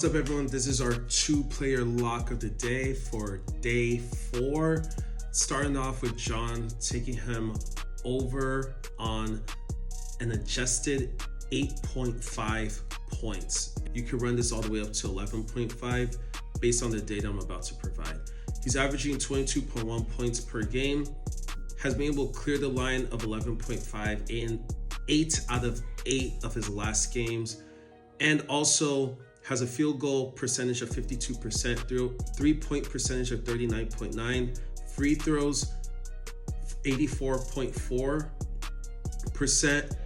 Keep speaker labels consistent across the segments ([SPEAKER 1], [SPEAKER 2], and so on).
[SPEAKER 1] What's up, everyone? This is our two-player lock of the day for day 4. Starting off with John, taking him over on an adjusted 8.5 points. You can run this all the way up to 11.5 based on the data I'm about to provide. He's averaging 22.1 points per game, has been able to clear the line of 11.5 in 8 out of 8 of his last games, and also has a field goal percentage of 52%, three-point percentage of 39.9, free throws 84.4%,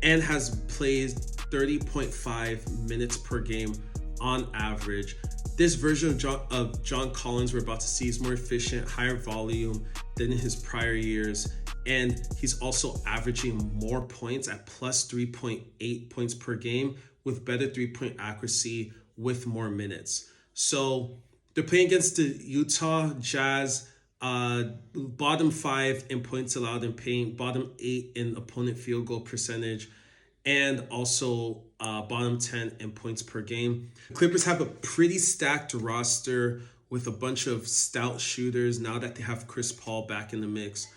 [SPEAKER 1] and has played 30.5 minutes per game on average. This version of John Collins we're about to see is more efficient, higher volume than in his prior years, and he's also averaging more points at plus 3.8 points per game with better three-point accuracy with more minutes. So they're playing against the Utah Jazz, bottom 5 in points allowed in paint, bottom 8 in opponent field goal percentage, and also bottom 10 in points per game. The Clippers have a pretty stacked roster with a bunch of stout shooters now that they have Chris Paul back in the mix.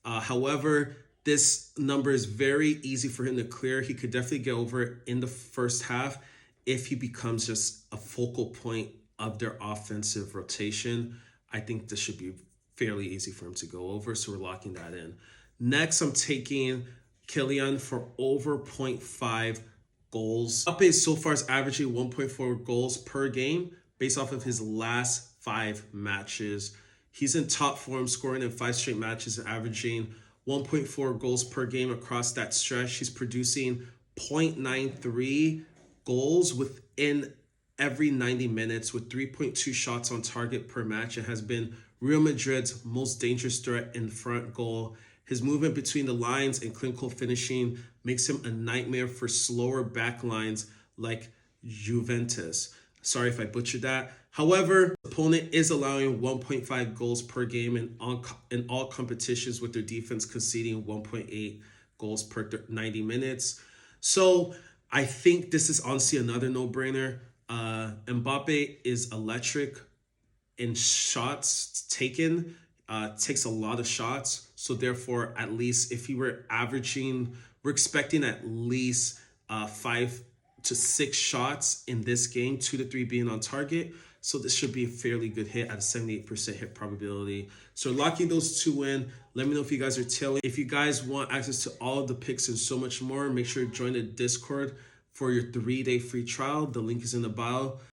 [SPEAKER 1] However, this number is very easy for him to clear. He could definitely get over it in the first half if he becomes just a focal point of their offensive rotation. I think this should be fairly easy for him to go over, so we're locking that in. Next, I'm taking Kylian for over 0.5 goals. Mbappe so far is averaging 1.4 goals per game based off of his last 5 matches. He's in top form, scoring in 5 straight matches and averaging 1.4 goals per game across that stretch. He's producing 0.93 goals within every 90 minutes with 3.2 shots on target per match, and has been Real Madrid's most dangerous threat in front goal. His movement between the lines and clinical finishing makes him a nightmare for slower back lines like Juventus. Sorry if I butchered that. However, the opponent is allowing 1.5 goals per game in all competitions, with their defense conceding 1.8 goals per 90 minutes. So I think this is honestly another no-brainer. Mbappe is electric in shots taken, takes a lot of shots. So therefore, at least if he were averaging, we're expecting at least 5 to 6 shots in this game, 2 to 3 being on target. So this should be a fairly good hit at a 78% hit probability. So locking those two in. Let me know if you guys are tailing. If you guys want access to all of the picks and so much more, make sure to join the Discord for your 3-day free trial. The link is in the bio.